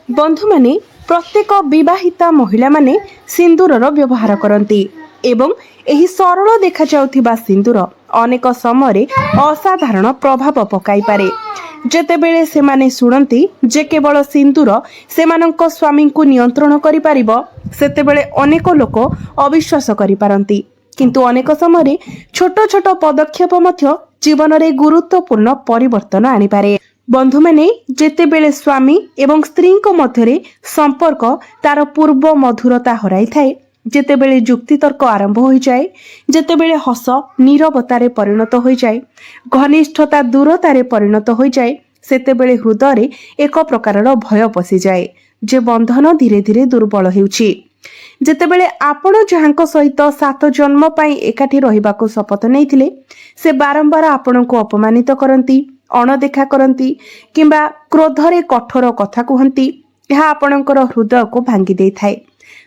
बंधु माने प्रत्येक विवाहिता महिला माने सिंदूरर व्यवहार करती एवं एही सरल देखा जाउथिबा सिंदूर अनेक समय असाधारण प्रभाव पकाई पारे। जेतेबेले सेमाने शुणती जे केवल सिंदूर सेमानंक स्वामी को नियंत्रण करि पारिबो सेतेबेले अनेक लोक अविश्वास करि पारंती। किंतु अनेक समय छोट छोट पदक्षेप मध्य जीवन रे गुरुत्वपूर्ण परिवर्तन आनी पारे। बंधु माने जेतेबेले स्वामी एवं स्त्री मध्य संपर्क तार पूर्व मधुरता हराई थाए, जेतेबेले जुक्तितर्क आरंभ हो जाए, जेतेबेले हस नीरवतारे परिणत हो जाए, घनिष्ठता दूरतारे परिणत हो जाए, सेतेबेले हृदय एक प्रकारर भय पशि जाए जे बंधन धीरे धीरे दुर्बल हेउछि। जेतेबेले आपण जहांक सहित 7 जन्म पाई एकाठी रहिबाको शपथ नैथिले से बारंबार आपणको अपमानित करंती, अणदेखा करंती किंबा क्रोधरे कठोर कथा कहती, यह आपणकर हृदय को भांगी दे थाए।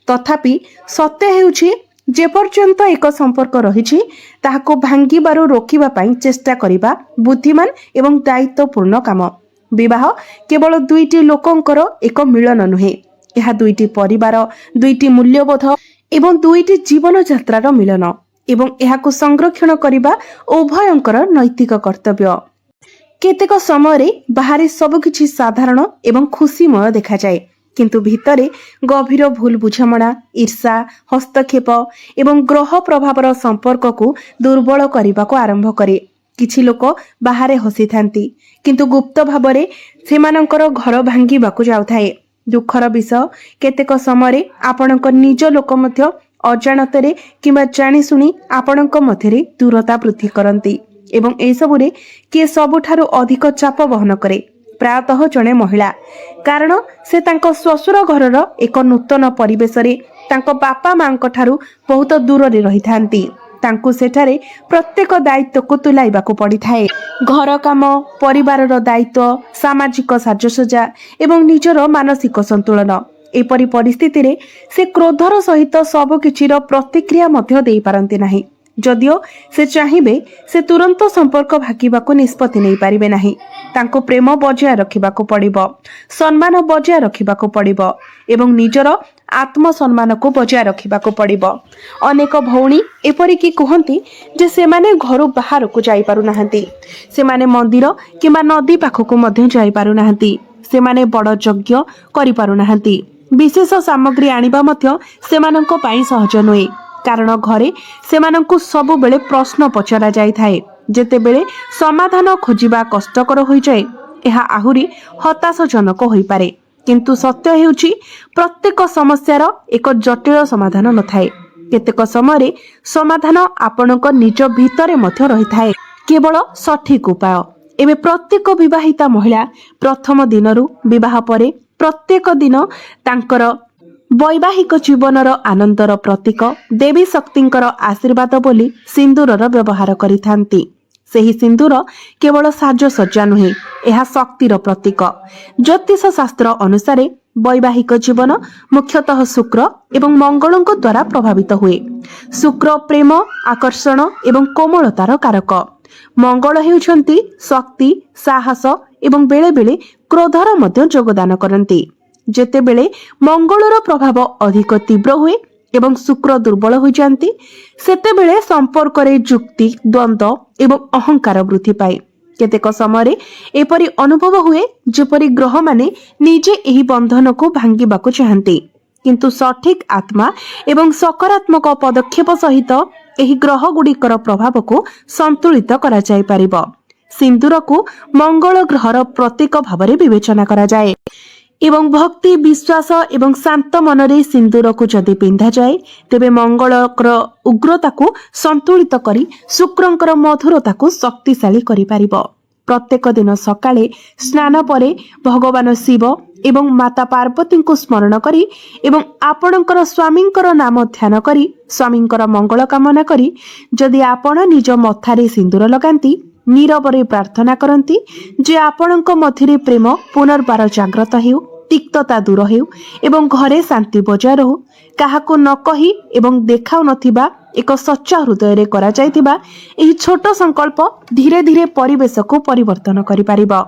तथापि सत्य हेउछि जे पर्यंत एक संपर्क रहिछि ताहाको भांगिबारु रोकिबा पाई चेष्टा करिबा बुद्धिमान एवं दायित्वपूर्ण काम। विवाह केवल दुईटी लोकंकर एक मिलन नुहे, यह दुईटी परिवार, दुईटी मूल्यबोध एवं दुईटी जीवन यात्रार मिलन एवं एहाको संरक्षण करिबा उभयंकर नैतिक कर्तव्य। केतेक समय बाहरी सबकिछि साधारण एवं खुशीमय देखा जाए, किंतु भितरे गभीर भूल बुझामणा, ईर्षा, हस्तक्षेप एवं ग्रह प्रभावर संपर्क को दुर्बल करने आरंभ करे। किछि लोक बाहरे हसी थांती, किंतु गुप्त भावरे सेमानंकर घर भांगिबाकु जाउथाए। दुखर विषय केतेक समय आपणक निज लोक मध्य अजाणतरे किंबा जानि सुनी आपणक मध्यरे दूरता वृद्धि करंती एवं ए सबुरे किए सबुठारु अधिक चाप वहन करे, प्रायतः जड़े महिला। कारण से तांको श्वशुर घरर एक नूतन परिवेश रे तांको बापा मांक ठारु बहुत दूर रे रही थांती। तांको सेठारे प्रत्येक दायित्व को तुलाइबाकू पड़ी थाए। घर काम, परिवारर दायित्व, सामाजिक साजसज्जा एवं निजर मानसिक संतुलन। एपरी परिस्थिति रे से क्रोधर सहित सब किछिर प्रतिक्रिया मध्य देई पारंती नाही। जदियो से चाहिए से तुरंत संपर्क भागिबाकू निष्पत्ति नहीं पारिबे नाही। तांको प्रेम बजाय रखिबाकू पड़िबो, सम्मान बजाय रखिबाकू पड़िबो एवं निजर आत्मसम्मान को बजाय रखिबाकू पड़िबो। अनेक भौणी एपरिकी कहती जे सेमाने घरु बाहर को जाई पारु नाहंती, सेमाने मंदिर किंबा नदी पाखकू मध्य जाई पारु नाहंती, सेमाने बड़ यज्ञ करि पारु नाहंती, विशेष सामग्री आनिबा मध्य सेमानंको पाई सहज नुहे। कारण घरे सेमानंकु सब बेले प्रश्न पचरा जाई थाए, जेतेबेले समाधान खोजिबा कष्टकर होई जाए, एहा आहुरी हताशजनक होई पारे। किंतु सत्य हेउछि प्रत्येक समस्यार एक जटिल समाधान न थाए। केतेक समय समाधान आपणक निज भीतरे मध्य रही थाए, केवल सठिक उपाय। एबे प्रत्येक विवाहिता महिला प्रथम दिनरु विवाह परे प्रत्येक दिन तांकर वैवाहिक जीवनर आनंदर प्रतीक देवी शक्तिंकर आशीर्वाद बोली सिंदूरर व्यवहार करिथांती। सेही सिंदूर केवल साजसज्जा नुहे, यह शक्तिर प्रतीक। ज्योतिष शास्त्र अनुसार वैवाहिक जीवन मुख्यतः शुक्र एवं मंगलଙ୍କ द्वारा प्रभावित हुए। शुक्र प्रेम, आकर्षण एवं कोमलतार कारक। मंगल हेउछंती शक्ति, साहस एवं बेले बेले क्रोधर मध्य योगदान करती। जेतेबेले मंगलर प्रभाव अधिक तीव्र हुए एवं शुक्र दुर्बल हो जाती, सेतेबेले संपर्क रे जुक्ति, द्वंद्व एवं अहंकार वृद्धि पाए। केतेक समय एपरि अनुभव हुए जेपरि ग्रह माने निजे एही बंधन को भांगिबाकू चाहती, किंतु सठिक आत्मा एवं सकारात्मक पदक्षेप सहित एही ग्रह गुड़िकर प्रभाव को संतुलित करा जाय परिबो। सिंदूर को मंगल ग्रहर प्रतीक भावरे विवेचना करा जाए एवं भक्ति, विश्वास एवं शांत मनरे सिंदूर को जदि पिंधा जाए तेबे मंगलकर उग्रता को संतुलित करी शुक्रंकर मधुरता को शक्तिशाली करि पारिबो। प्रत्येक दिन सकाळे स्नान परे भगवान शिव एवं माता पार्वती को स्मरण करी एवं आपणकर स्वामींकर नाम ध्यान करी स्वामींकर मंगल कामना करी जदि आपण निज मथारे सिंदूर लगांती, नीरवरे प्रार्थना करती जे आपणक मध्यरे प्रेम पुनर्बार जाग्रत हेउ, तिक्तता दूर हेउ एवं घरे शांति बजाय रहू, काहाको न कही एवं देखाउ नथिबा एक सच्चा हृदय रे करा जायतिबा एही छोट संकल्प धीरे धीरे परिवेश को परिवर्तन करि पारिबो।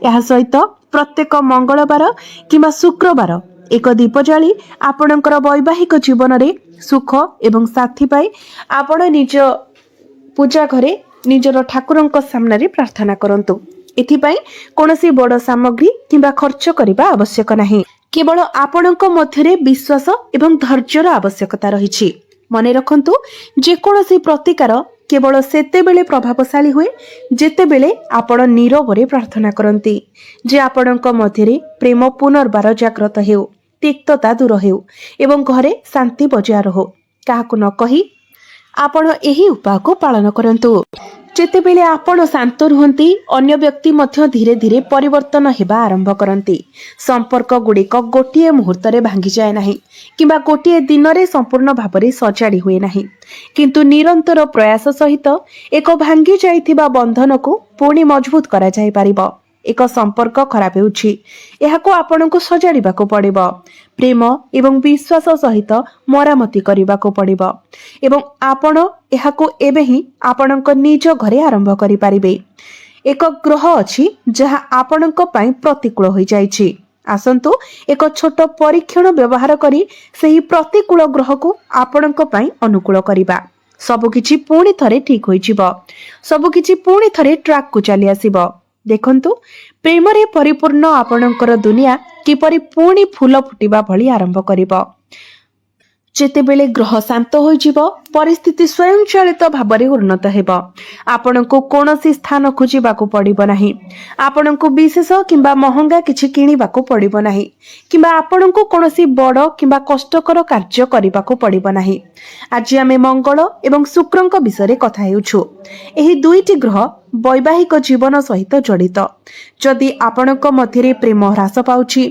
ଏହା ସହିତ ପ୍ରତ୍ୟେକ ମଙ୍ଗଳବାର କିମ୍ବା ଶୁକ୍ରବାର ଏକ ଦୀପ ଜାଳି ଆପଣଙ୍କର ବୈବାହିକ ଜୀବନରେ ସୁଖ ଏବଂ ସାଥୀ ପାଇ ଆପଣ ନିଜ ପୂଜା ଘରେ ନିଜର ଠାକୁରଙ୍କ ସାମ୍ନାରେ ପ୍ରାର୍ଥନା କରନ୍ତୁ। ଏଥିପାଇଁ କୌଣସି ବଡ଼ ସାମଗ୍ରୀ କିମ୍ବା ଖର୍ଚ୍ଚ କରିବା ଆବଶ୍ୟକ ନାହିଁ। କେବଳ ଆପଣଙ୍କ ମଧ୍ୟରେ ବିଶ୍ୱାସ ଏବଂ ଧୈର୍ଯ୍ୟର ଆବଶ୍ୟକତା ରହିଛି। ମନେ ରଖନ୍ତୁ, ଯେକୌଣସି ପ୍ରତିକାର କେବଳ ସେତେବେଳେ ପ୍ରଭାବଶାଳୀ ହୁଏ ଯେତେବେଳେ ଆପଣ ନୀରବରେ ପ୍ରାର୍ଥନା କରନ୍ତି ଯେ ଆପଣଙ୍କ ମଧ୍ୟରେ ପ୍ରେମ ପୁନର୍ବାର ଜାଗ୍ରତ ହେଉ, ତିକ୍ତତା ଦୂର ହେଉ ଏବଂ ଘରେ ଶାନ୍ତି ବଜାୟ ରହୁ। କାହାକୁ ନ କହି ଆପଣ ଏହି ଉପାୟକୁ ପାଳନ କରନ୍ତୁ। ଯେତେବେଳେ ଆପଣ ଶାନ୍ତ ରୁହନ୍ତି, ଅନ୍ୟ ବ୍ୟକ୍ତି ମଧ୍ୟ ଧୀରେ ଧୀରେ ପରିବର୍ତ୍ତନ ହେବା ଆରମ୍ଭ କରନ୍ତି। ସମ୍ପର୍କ ଗୁଡ଼ିକ ଗୋଟିଏ ମୁହୂର୍ତ୍ତରେ ଭାଙ୍ଗିଯାଏ ନାହିଁ କିମ୍ବା ଗୋଟିଏ ଦିନରେ ସମ୍ପୂର୍ଣ୍ଣ ଭାବରେ ସଜାଡ଼ି ହୁଏ ନାହିଁ, କିନ୍ତୁ ନିରନ୍ତର ପ୍ରୟାସ ସହିତ ଏକ ଭାଙ୍ଗି ଯାଇଥିବା ବନ୍ଧନକୁ ପୁଣି ମଜବୁତ କରାଯାଇପାରିବ। ଏକ ସମ୍ପର୍କ ଖରାପ ହେଉଛି, ଏହାକୁ ଆପଣଙ୍କୁ ସଜାଡ଼ିବାକୁ ପଡ଼ିବ। ପ୍ରେମ ଏବଂ ବିଶ୍ୱାସ ସହିତ ମରାମତି କରିବାକୁ ପଡ଼ିବ ଏବଂ ଆପଣ ଏହାକୁ ଏବେ ହିଁ ଆପଣଙ୍କ ନିଜ ଘରେ ଆରମ୍ଭ କରିପାରିବେ। ଏକ ଗ୍ରହ ଅଛି ଯାହା ଆପଣଙ୍କ ପାଇଁ ପ୍ରତିକୂଳ ହୋଇଯାଇଛି। ଆସନ୍ତୁ ଏକ ଛୋଟ ପରୀକ୍ଷଣ ବ୍ୟବହାର କରି ସେହି ପ୍ରତିକୂଳ ଗ୍ରହକୁ ଆପଣଙ୍କ ପାଇଁ ଅନୁକୂଳ କରିବା। ସବୁକିଛି ପୁଣି ଥରେ ଠିକ୍ ହୋଇଯିବ। ସବୁକିଛି ପୁଣି ଥରେ ଟ୍ରାକ୍କୁ ଚାଲି ଆସିବ। ଦେଖନ୍ତୁ, ପ୍ରେମରେ ପରିପୂର୍ଣ୍ଣ ଆପଣଙ୍କର ଦୁନିଆ କିପରି ପୁଣି ଫୁଲ ଫୁଟିବା ଭଳି ଆରମ୍ଭ କରିବ। ଯେତେବେଳେ ଗ୍ରହ ଶାନ୍ତ ହୋଇଯିବ, ପରିସ୍ଥିତି ସ୍ୱୟଂଚାଳିତ ଭାବରେ ଉନ୍ନତ ହେବ। ଆପଣଙ୍କୁ କୌଣସି ସ୍ଥାନ ଖୋଜିବାକୁ ପଡ଼ିବ ନାହିଁ। ଆପଣଙ୍କୁ ବିଶେଷ କିମ୍ବା ମହଙ୍ଗା କିଛି କିଣିବାକୁ ପଡ଼ିବ ନାହିଁ କିମ୍ବା ଆପଣଙ୍କୁ କୌଣସି ବଡ଼ କିମ୍ବା କଷ୍ଟକର କାର୍ଯ୍ୟ କରିବାକୁ ପଡ଼ିବ ନାହିଁ। ଆଜି ଆମେ ମଙ୍ଗଳ ଏବଂ ଶୁକ୍ରଙ୍କ ବିଷୟରେ କଥା ହେଉଛୁ। ଏହି ଦୁଇଟି ଗ୍ରହ ବୈବାହିକ ଜୀବନ ସହିତ ଜଡ଼ିତ। ଯଦି ଆପଣଙ୍କ ମଧ୍ୟରେ ପ୍ରେମ ହ୍ରାସ ପାଉଛି,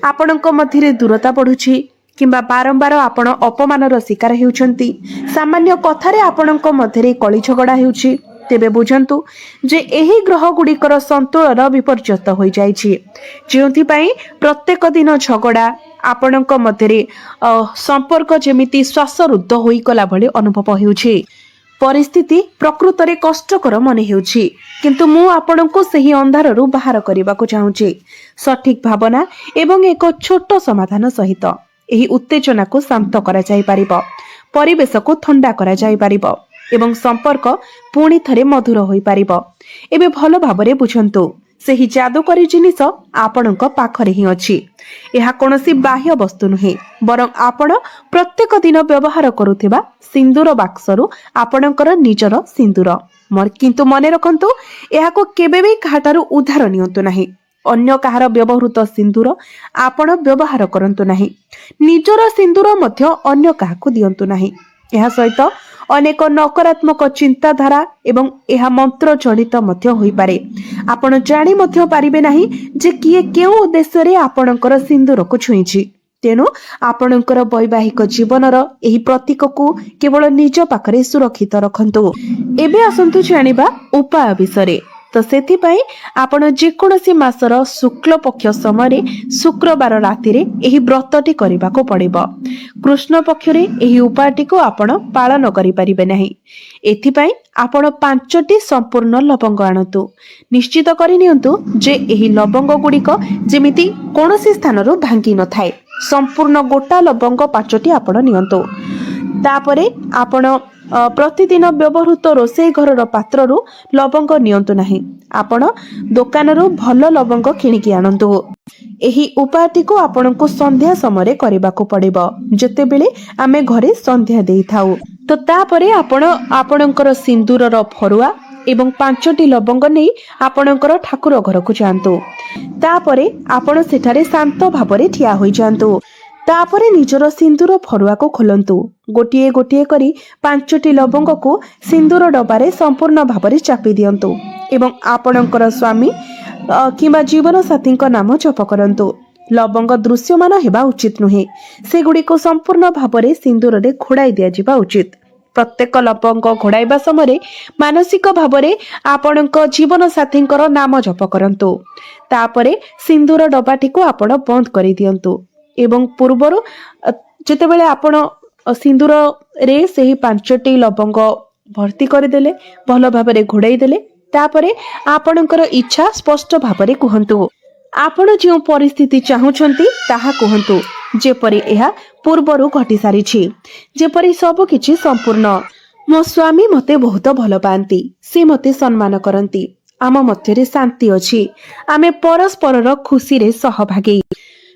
ଆପଣଙ୍କ ମଧ୍ୟରେ ଦୂରତା ବଢ଼ୁଛି କିମ୍ବା ବାରମ୍ବାର ଆପଣ ଅପମାନର ଶିକାର ହେଉଛନ୍ତି, ସାମାନ୍ୟ କଥାରେ ଆପଣଙ୍କ ମଧ୍ୟରେ କଳି ଝଗଡ଼ା ହେଉଛି, ତେବେ ବୁଝନ୍ତୁ ଯେ ଏହି ଗ୍ରହ ଗୁଡ଼ିକର ସନ୍ତୁଳନ ବିପର୍ଯ୍ୟସ୍ତ ହୋଇଯାଇଛି, ଯେଉଁଥିପାଇଁ ପ୍ରତ୍ୟେକ ଦିନ ଝଗଡ଼ା ଆପଣଙ୍କ ମଧ୍ୟରେ ସମ୍ପର୍କ ଯେମିତି ଶ୍ୱାସରୁଦ୍ଧ ହୋଇଗଲା ଭଳି ଅନୁଭବ ହେଉଛି। ପରିସ୍ଥିତି ପ୍ରକୃତରେ କଷ୍ଟକର ମନେ ହେଉଛି, କିନ୍ତୁ ମୁଁ ଆପଣଙ୍କୁ ସେହି ଅନ୍ଧାରରୁ ବାହାର କରିବାକୁ ଚାହୁଁଛି ସଠିକ୍ ଭାବନା ଏବଂ ଏକ ଛୋଟ ସମାଧାନ ସହିତ। ଏହି ଉତ୍ତେଜନାକୁ ଶାନ୍ତ କରାଯାଇପାରିବ, ପରିବେଶକୁ ଥଣ୍ଡା କରାଯାଇପାରିବ ଏବଂ ସମ୍ପର୍କ ପୁଣି ଥରେ ମଧୁର ହୋଇପାରିବ। ଏବେ ଭଲ ଭାବରେ ବୁଝନ୍ତୁ, ସେହି ଯାଦୁକରୀ ଜିନିଷ ଆପଣଙ୍କ ପାଖରେ ହିଁ ଅଛି। ଏହା କୌଣସି ବାହ୍ୟ ବସ୍ତୁ ନୁହେଁ, ବରଂ ଆପଣ ପ୍ରତ୍ୟେକ ଦିନ ବ୍ୟବହାର କରୁଥିବା ସିନ୍ଦୁର ବାକ୍ସରୁ ଆପଣଙ୍କର ନିଜର ସିନ୍ଦୁର। କିନ୍ତୁ ମନେ ରଖନ୍ତୁ, ଏହାକୁ କେବେ ବି କାହାଠାରୁ ଉଧାର ନିଅନ୍ତୁ ନାହିଁ। ଅନ୍ୟ କାହାର ବ୍ୟବହୃତ ସିନ୍ଦୁର ଆପଣ ବ୍ୟବହାର କରନ୍ତୁ ନାହିଁ। ନିଜର ସିନ୍ଦୁର ମଧ୍ୟ ଅନ୍ୟ କାହାକୁ ଦିଅନ୍ତୁ ନାହିଁ। ଏହା ସହିତ ଅନେକ ନକାରାତ୍ମକ ଚିନ୍ତାଧାରା ଏବଂ ଏହା ମନ୍ତ୍ର ଜଡ଼ିତ ମଧ୍ୟ ହୋଇପାରେ। ଆପଣ ଜାଣି ମଧ୍ୟ ପାରିବେ ନାହିଁ ଯେ କିଏ କେଉଁ ଉଦ୍ଦେଶ୍ୟରେ ଆପଣଙ୍କର ସିନ୍ଦୁରକୁ ଛୁଇଁଛି। ତେଣୁ ଆପଣଙ୍କର ବୈବାହିକ ଜୀବନର ଏହି ପ୍ରତୀକକୁ କେବଳ ନିଜ ପାଖରେ ସୁରକ୍ଷିତ ରଖନ୍ତୁ। ଏବେ ଆସନ୍ତୁ ଜାଣିବା ଉପାୟ ବିଷୟରେ। ତ ସେଥିପାଇଁ ଆପଣ ଯେକୌଣସି ମାସର ଶୁକ୍ଳ ପକ୍ଷ ସମୟରେ ଶୁକ୍ରବାର ରାତିରେ ଏହି ବ୍ରତଟି କରିବାକୁ ପଡ଼ିବ। କୃଷ୍ଣ ପକ୍ଷରେ ଏହି ଉପାୟଟିକୁ ଆପଣ ପାଳନ କରିପାରିବେ ନାହିଁ। ଏଥିପାଇଁ ଆପଣ 5ଟି ସମ୍ପୂର୍ଣ୍ଣ ଲବଙ୍ଗ ଆଣନ୍ତୁ। ନିଶ୍ଚିତ କରିନିଅନ୍ତୁ ଯେ ଏହି ଲବଙ୍ଗ ଗୁଡ଼ିକ ଯେମିତି କୌଣସି ସ୍ଥାନରୁ ଭାଙ୍ଗି ନଥାଏ। ସମ୍ପୂର୍ଣ୍ଣ ଗୋଟା ଲବଙ୍ଗ 5ଟି ଆପଣ ନିଅନ୍ତୁ। ତାପରେ ଆପଣ ପ୍ରତିଦିନ ବ୍ୟବହୃତ ରୋଷେଇ ଘରର ପାତ୍ରରୁ ଲବଙ୍ଗ ନିଅନ୍ତୁ ନାହିଁ। ଆପଣ ଦୋକାନରୁ ଭଲ ଲବଙ୍ଗ କିଣିକି ଆଣନ୍ତୁ। ଏହି ଉପାୟଟିକୁ ଆପଣଙ୍କୁ ସନ୍ଧ୍ୟା ସମୟରେ କରିବାକୁ ପଡ଼ିବ, ଯେତେବେଳେ ଆମେ ଘରେ ସନ୍ଧ୍ୟା ଦେଇଥାଉ। ତ ତାପରେ ଆପଣ ଆପଣଙ୍କର ସିନ୍ଦୁରର ଫରୁଆ ଏବଂ 5ଟି ଲବଙ୍ଗ ନେଇ ଆପଣଙ୍କର ଠାକୁର ଘରକୁ ଯାଆନ୍ତୁ। ତାପରେ ଆପଣ ସେଠାରେ ଶାନ୍ତ ଭାବରେ ଠିଆ ହୋଇଯାଆନ୍ତୁ। ତାପରେ ନିଜର ସିନ୍ଦୁର ଫରୁଆକୁ ଖୋଲନ୍ତୁ। ଗୋଟିଏ ଗୋଟିଏ କରି 5ଟି ଲବଙ୍ଗକୁ ସିନ୍ଦୁର ଡବାରେ ସମ୍ପୂର୍ଣ୍ଣ ଭାବରେ ଚାପି ଦିଅନ୍ତୁ ଏବଂ ଆପଣଙ୍କର ସ୍ୱାମୀ କିମ୍ବା ଜୀବନସାଥୀଙ୍କ ନାମ ଜପ କରନ୍ତୁ। ଲବଙ୍ଗ ଦୃଶ୍ୟମାନ ହେବା ଉଚିତ ନୁହେଁ, ସେଗୁଡ଼ିକୁ ସମ୍ପୂର୍ଣ୍ଣ ଭାବରେ ସିନ୍ଦୁରରେ ଘୋଡ଼ାଇ ଦିଆଯିବା ଉଚିତ। ପ୍ରତ୍ୟେକ ଲବଙ୍ଗ ଘୋଡ଼ାଇବା ସମୟରେ ମାନସିକ ଭାବରେ ଆପଣଙ୍କ ଜୀବନସାଥୀଙ୍କର ନାମ ଜପ କରନ୍ତୁ। ତାପରେ ସିନ୍ଦୁର ଡବାଟିକୁ ଆପଣ ବନ୍ଦ କରିଦିଅନ୍ତୁ ଏବଂ ପୂର୍ବରୁ ଯେତେବେଳେ ଆପଣ ସିନ୍ଦୁରରେ ସେହି 5ଟି ଲବଙ୍ଗ ଭର୍ତ୍ତି କରିଦେଲେ, ଭଲ ଭାବରେ ଘୋଡ଼ାଇ ଦେଲେ, तापरे आपणकर इच्छा स्पष्ट भाବରେ कुहंतु। आपण जो परिस्थिति चाहुछंती ताहा कुहंतु, जेपरि एहा पूर्वरु घटी सारिछि, जेपरि सब किछि संपूर्ण। मो स्वामी मते बहुत भल पाती, से मते सम्मान करती, आम मध्यरे शांति अछि, आमे परस्पर खुशी रे सहभागी।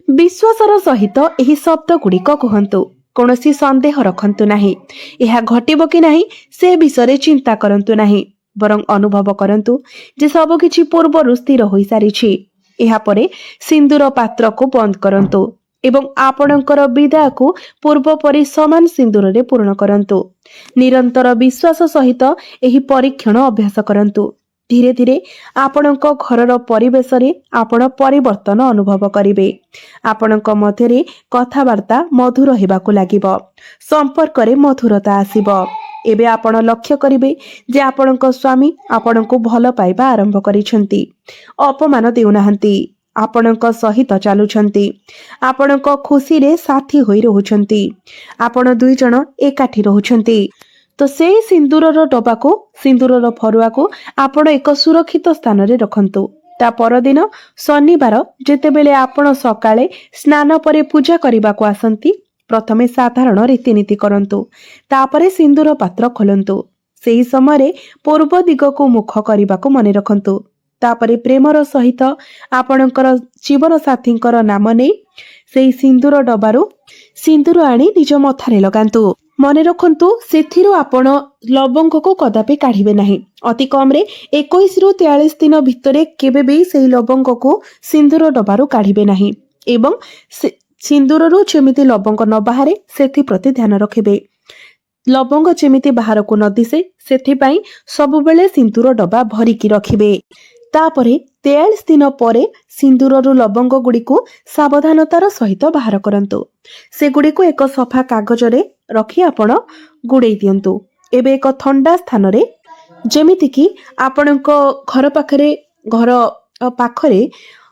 विश्वासर सहित एही शब्द गुड़िक कहंतु, कौनसी संदेह रखंतु नाही, एहा घटिबो कि नाही से विषय चिंता करंतु नाही, बरं अनुभव करंतु जे सब किछि पूर्वरु स्थिर होई सारिछि। एहा परे सिंदूर पात्र को बंद करंतु एवं आपणकर विदाय को पूर्व परि समान सिंदूर रे पूर्ण करंतु। निरंतर विश्वास सहित एही परीक्षण अभ्यास करंतु। धीरे धीरे आपणक घरर परिवेश रे आपण परिवर्तन अनुभव करिवे। आपणक मध्यरे कथावार्ता मधुर हेबाकू लागिब, संपर्क रे मधुरता आसीब। एबे आपण लक्ष्य करिवे जे आपणक स्वामी आपणको भल पाइबा आरंभ करिसंती, अपमान देउनाहंती, आपणक सहित चालुछंती, आपणक खुशी रे साथी होई रहुछंती, आपण दुई जण एकाठी रहुछंती। तो से सिंदूरर डबा को सिंदूरर फरुआ को आपण एक सुरक्षित स्थान रे रखंतु। ता परदिन शनिवार जेतेबेले आपण सकाळे स्नान परे पूजा करबाको आसंती, प्रथमे साधारण रीतिनीति करंतु, तापरे सिंदूर पात्र खोलंतु। सेही समय पूर्व दिग को मुख करबाको मने रखंतु। तापरे प्रेमर सहित आपणकर जीवन साथींकर नाम नै सेही सिंदूर डबारू सिंदूर आनी निज मथारे लगांतु। मने रखंतु सेथिरु आपण लवंग को कदापि काढिबे नाही। अति कम रे 21 रु 43 दिन भितरे केबे भी सेही लवंग को सिंदूर डबारू काढिबे नाही एवं सिंदूररू जेमिति लवंग न बाहारे सेथि प्रति ध्यान रखिबे। लवंग जेमिति बाहर को न दिसे सेथिपाई सबुबेले सिंदूर डबा भरिकी रखिबे। तापरे 43 दिन परे सिंदूररू लवंग गुड़ी को सावधानतार सहित बाहर करंतु। से गुड़ी को एक सफा कागज रे रखी आपण गुड़े दियंतु। एबे एक ठंडा स्थान रे जेमिति कि आपणक घर पाखरे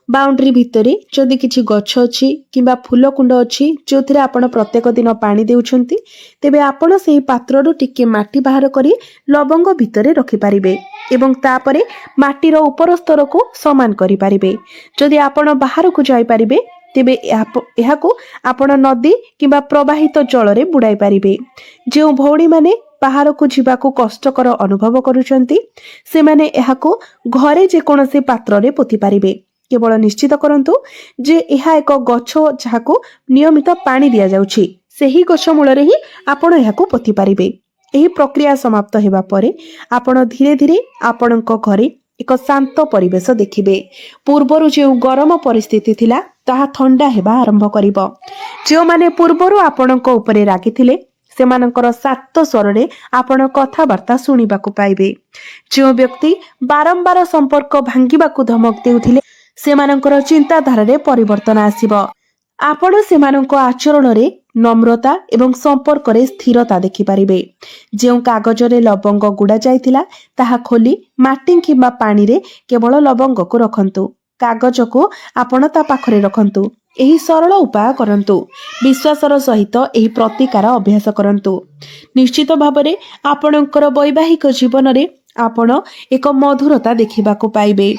बाउंड्री भितरे जदि किछि गछ अछि किंबा फूल कुंड अछि जोथिरे आपण प्रत्येक दिन पानी देउछंती, तेबे आपण सेही पात्ररू टिके माटी बाहर करी लवंग भितरे रखि पारिबे एवं तापरे माटीर ऊपर स्तर को समान करि पारिबे। जदि आपण बाहर को जाई पारिबे तेबे एहाको आपण नदी किंबा प्रवाहित जल रे बुडाई पारिबे। जे भौणी माने बाहर को जीवाको कष्टकर अनुभव करूछंती से माने एहाको घरे जे कोनोसी पात्र रे पोथि पारिबे। केवल निश्चित करंतु जे एहा एक गछ जहाको नियमित पानी दिया जाउछि, सेही गछ मूल रे ही आपण एहाको पोथि पारिबे। एही प्रक्रिया समाप्त हेबा परे आपण धीरे धीरे आपणक घरे एक शांत परिवेश देखिबे। पूर्वरु जे गरम परिस्थिति थिला ताहा ठंडा हेबा आरंभ करिवो। जे माने पूर्वरु आपणक उपरे रागिथिले सेमानकर सात स्वर रे आपण कथावार्ता सुनिबाकू पाइबे। जे व्यक्ति बारंबार संपर्क भांगिबाकू धमक देउथिले सेमानकर चिंताधारा रे परिवर्तन आसीब। आपण सेमानक आचरण रे नम्रता एवं संपर्क रे स्थिरता देखि पारिबे। जेउ कागज रे लवंग गुडा जाइथिला ताहा खोली माटी किबा पानी रे केवल लवंग को रखंतु। कागज को आपण ता पाखरे रखंतु। एही सरल उपाय करंतु। विश्वासर सहित एही प्रतिकार अभ्यास करंतु। निश्चित भाबरे आपणकर वैवाहिक जीवन रे आपण एक मधुरता देखिबाकू पाइबे,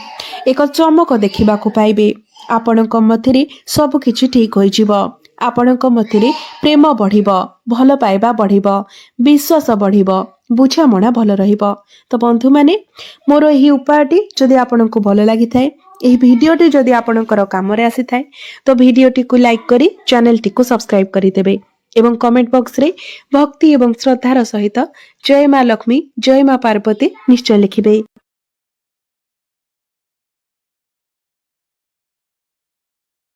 एक चमक देखिबाकू पाइबे। आपणक मध्यरे सब किछि ठीक होई जिवो। आपणक मध्यरे प्रेम बढ़िबो, भल पाइबा बढ़िबो, विश्वास बढ़िबो, बुझामणा भल रहिबो। तो बंधु माने मोर एही उपायटी जदि आपणको भल लागि थाए, एही भिडियोटी जदि आपणकर काम रे आसी थाए तो भिडियोटी को लाइक करी चैनल टी को सब्सक्राइब करि देबे एवं कमेंट बॉक्स रे भक्ति एवं श्रद्धार सहित जय मां लक्ष्मी जय मां पार्वती निश्चय लिखिबे।